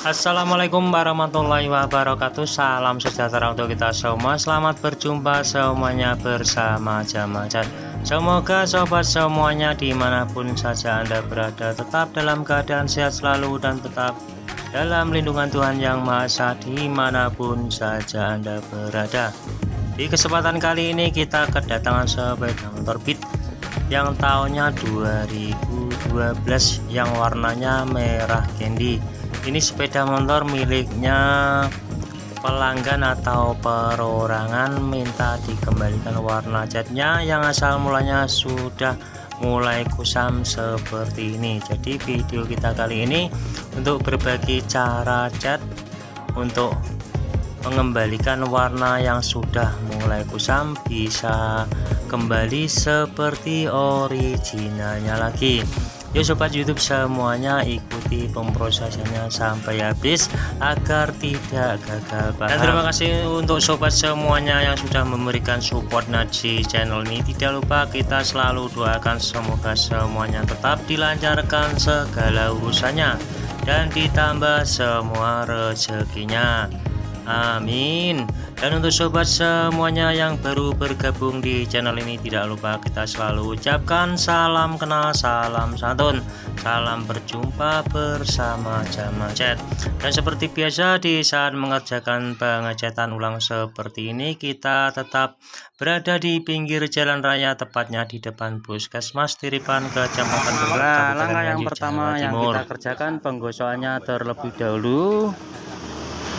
Assalamualaikum warahmatullahi wabarakatuh. Salam sejahtera untuk kita semua. Selamat berjumpa semuanya bersama Jamacat. Semoga sobat semuanya dimanapun saja Anda berada tetap dalam keadaan sehat selalu dan tetap dalam lindungan Tuhan Yang Maha Esa dimanapun saja Anda berada. Di kesempatan kali ini kita kedatangan sepeda motor Beat yang tahunnya 2012 yang warnanya merah candy. Ini sepeda motor miliknya pelanggan atau perorangan, minta dikembalikan warna catnya yang asal mulanya sudah mulai kusam seperti ini. Jadi video kita kali ini untuk berbagi cara cat untuk mengembalikan warna yang sudah mulai kusam bisa kembali seperti originalnya lagi. Yuk sobat YouTube semuanya, ikuti pemrosesannya sampai habis agar tidak gagal paham. Dan terima kasih untuk sobat semuanya yang sudah memberikan support di channel ini. Tidak lupa kita selalu doakan semoga semuanya tetap dilancarkan segala urusannya dan ditambah semua rezekinya. Amin. Dan untuk sobat semuanya yang baru bergabung di channel ini, tidak lupa kita selalu ucapkan salam kenal, salam santun, salam berjumpa bersama Jamacat. Dan seperti biasa di saat mengerjakan pengecatan ulang seperti ini, kita tetap berada di pinggir jalan raya, tepatnya di depan Puskesmas Tiripan, Kecamatan Demak. Langkah yang pertama yang kita kerjakan penggosokannya terlebih dahulu.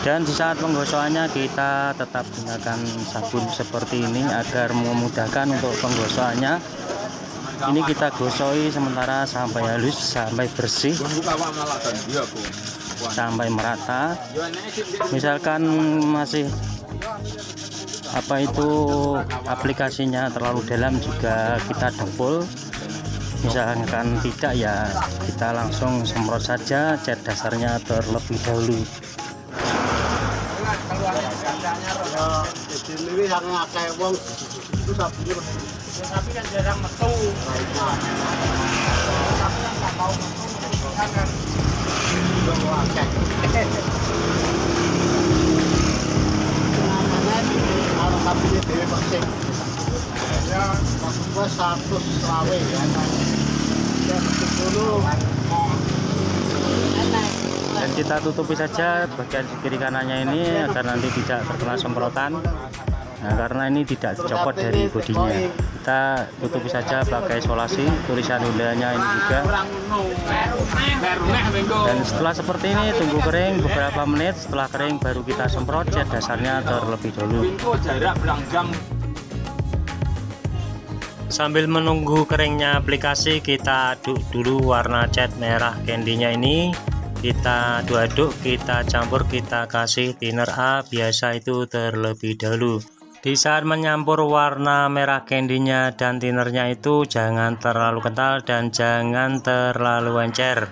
Dan di saat penggosokannya kita tetap gunakan sabun seperti ini agar memudahkan untuk penggosokannya. Ini kita gosoi sementara sampai halus, sampai bersih, sampai merata. Misalkan masih aplikasinya terlalu dalam juga kita dempul. Misalkan tidak, ya kita langsung semprot saja cat dasarnya terlebih dahulu. Jadi yang ngakai wong itu sabunnya tapi kan jarang metu. Tapi kan nggak mau metu kan udah ngakai. Kalau sabunnya dewe bersih. Ya maksud gua 100 lawe ya. Ya dulu. Dan kita tutupi saja bagian kiri kanannya ini agar nanti tidak terkena semprotan. Nah, karena ini tidak dicopot dari bodinya, kita tutupi saja pakai isolasi. Tulisan undangnya ini juga. Dan setelah seperti ini tunggu kering beberapa menit. Setelah kering baru kita semprot cat dasarnya terlebih dahulu. Sambil menunggu keringnya aplikasi, kita aduk dulu warna cat merah candy-nya ini. Kita aduk, kita campur, kita kasih thinner A biasa itu terlebih dahulu. Di saat menyampur warna merah candy-nya dan thinnernya itu jangan terlalu kental dan jangan terlalu encer.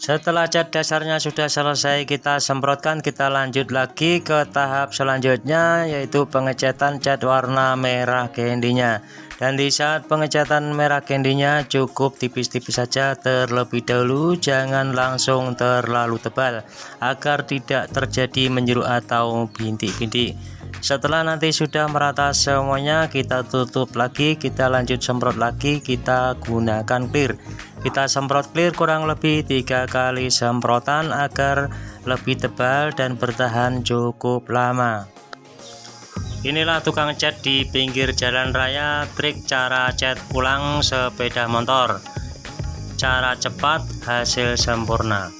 Setelah cat dasarnya sudah selesai kita semprotkan, kita lanjut lagi ke tahap selanjutnya, yaitu pengecatan cat warna merah candy-nya. Dan di saat pengecatan merah candy-nya cukup tipis-tipis saja terlebih dahulu, jangan langsung terlalu tebal agar tidak terjadi menjeruk atau bintik-bintik. Setelah nanti sudah merata semuanya, kita tutup lagi, kita lanjut semprot lagi, kita gunakan clear. Kita semprot clear kurang lebih 3 kali semprotan agar lebih tebal dan bertahan cukup lama. Inilah tukang cat di pinggir jalan raya, trik cara cat ulang sepeda motor. Cara cepat, hasil sempurna.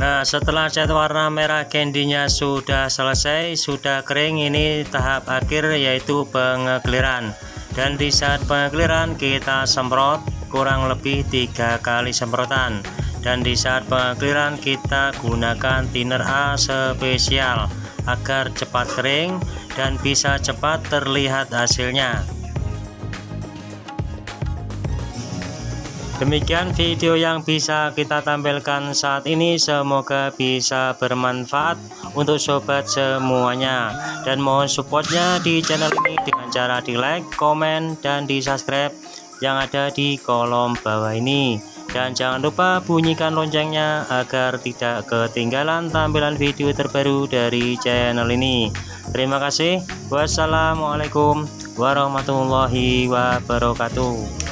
Nah, setelah cat warna merah candy-nya sudah selesai, sudah kering, ini tahap akhir yaitu pengekliran. Dan di saat pengekliran kita semprot kurang lebih 3 kali semprotan. Dan di saat pengekliran kita gunakan thinner A spesial agar cepat kering dan bisa cepat terlihat hasilnya. Demikian video yang bisa kita tampilkan saat ini, semoga bisa bermanfaat untuk sobat semuanya, dan mohon supportnya di channel ini dengan cara di like, komen, dan di subscribe yang ada di kolom bawah ini, dan jangan lupa bunyikan loncengnya agar tidak ketinggalan tampilan video terbaru dari channel ini. Terima kasih. Wassalamualaikum warahmatullahi wabarakatuh.